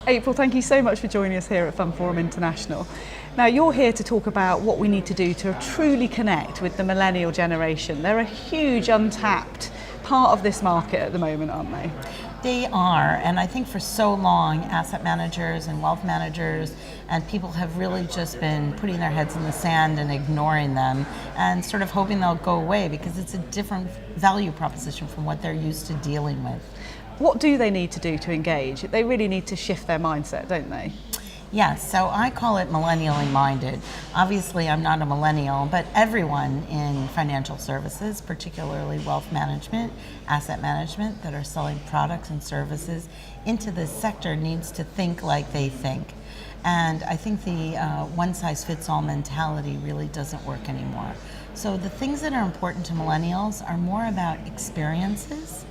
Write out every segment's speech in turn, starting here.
April, thank you so much for joining us here at FundForum International. Now, you're here to talk about what we need to do to truly connect with the millennial generation. They're a huge untapped part of this market at the moment, aren't they? They are, and I think for so long, asset managers and wealth managers and people have really just been putting their heads in the sand and ignoring them and sort of hoping they'll go away because it's a different value proposition from what they're used to dealing with. What do they need to do to engage? They really need to shift their mindset, don't they? Yes, so I call it millennially minded. Obviously, I'm not a millennial, but everyone in financial services, particularly wealth management, asset management, that are selling products and services into this sector needs to think like they think. And I think the one-size-fits-all mentality really doesn't work anymore. So the things that are important to millennials are more about experiences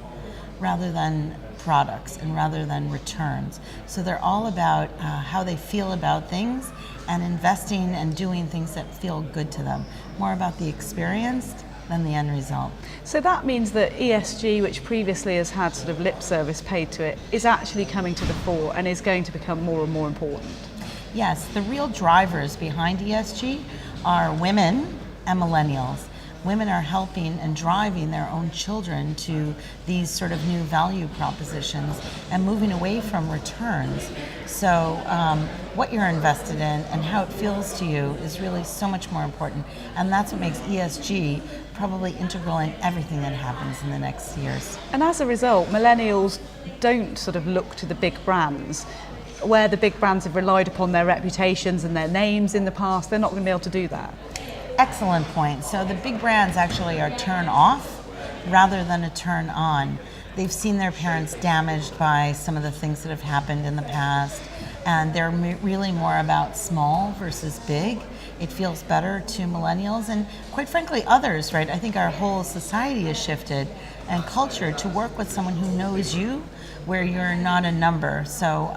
rather than products and rather than returns. So they're all about how they feel about things and investing and doing things that feel good to them. More about the experience than the end result. So that means that ESG, which previously has had sort of lip service paid to it, is actually coming to the fore and is going to become more and more important. Yes, the real drivers behind ESG are women and millennials. Women are helping and driving their own children to these sort of new value propositions and moving away from returns. So what you're invested in and how it feels to you is really so much more important. And that's what makes ESG probably integral in everything that happens in the next years. And as a result, millennials don't sort of look to the big brands. Where the big brands have relied upon their reputations and their names in the past, they're not going to be able to do that. Excellent point. So the big brands actually are turn off rather than a turn on. They've seen their parents damaged by some of the things that have happened in the past, and they're really more about small versus big. It feels better to millennials and quite frankly others, right? I think our whole society has shifted and culture to work with someone who knows you where you're not a number. So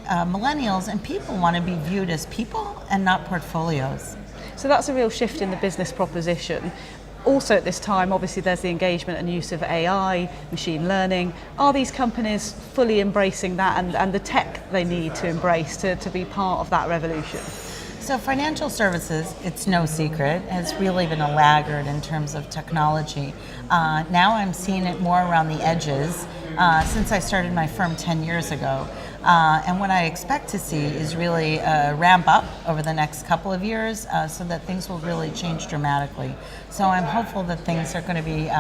millennials and people want to be viewed as people and not portfolios. So that's a real shift in the business proposition. Also at this time, obviously there's the engagement and use of AI, machine learning. Are these companies fully embracing that and the tech they need to embrace to be part of that revolution? So financial services, it's no secret, has really been a laggard in terms of technology. Now I'm seeing it more around the edges since I started my firm 10 years ago. And what I expect to see is really ramp up over the next couple of years so that things will really change dramatically. So I'm hopeful that things are going to be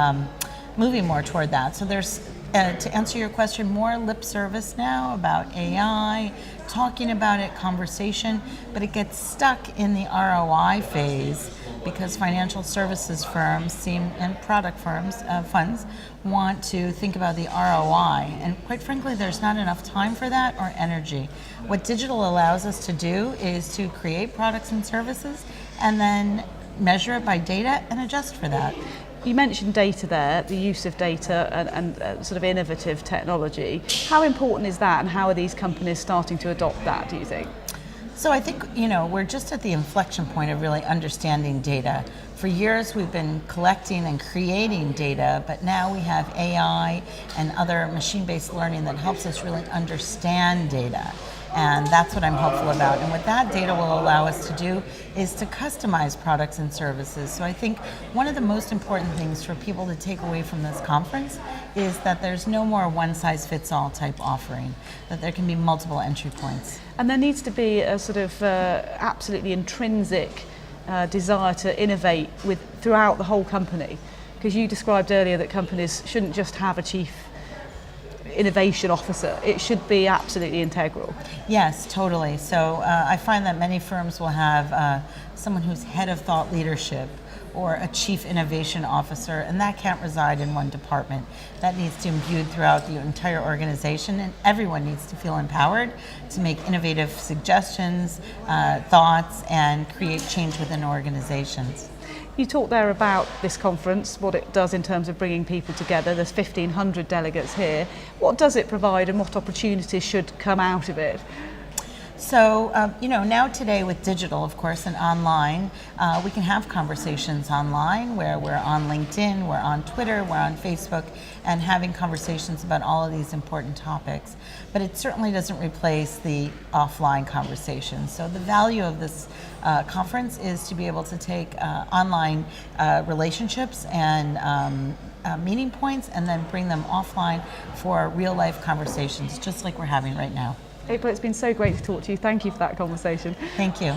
moving more toward that. So there's, to answer your question, more lip service now about AI, talking about it, conversation, but it gets stuck in the ROI phase because financial services firms and product firms, funds, want to think about the ROI. And quite frankly, there's not enough time for that or energy. What digital allows us to do is to create products and services and then measure it by data and adjust for that. You mentioned data there, the use of data and sort of innovative technology. How important is that and how are these companies starting to adopt that, do you think? So I think, we're just at the inflection point of really understanding data. For years we've been collecting and creating data, but now we have AI and other machine-based learning that helps us really understand data. And that's what I'm hopeful about. And what that data will allow us to do is to customize products and services. So I think one of the most important things for people to take away from this conference is that there's no more one-size-fits-all type offering, that there can be multiple entry points. And there needs to be a sort of absolutely intrinsic desire to innovate throughout the whole company. Because you described earlier that companies shouldn't just have a chief innovation officer. It should be absolutely integral. Yes, totally. So I find that many firms will have someone who's head of thought leadership or a chief innovation officer, and that can't reside in one department. That needs to be imbued throughout the entire organization, and everyone needs to feel empowered to make innovative suggestions, thoughts, and create change within organizations. You talked there about this conference, what it does in terms of bringing people together. There's 1,500 delegates here. What does it provide and what opportunities should come out of it? So, now today with digital, of course, and online, we can have conversations online where we're on LinkedIn, we're on Twitter, we're on Facebook, and having conversations about all of these important topics. But it certainly doesn't replace the offline conversations. So the value of this conference is to be able to take online relationships and meeting points and then bring them offline for real life conversations, just like we're having right now. April, it's been so great to talk to you. Thank you for that conversation. Thank you.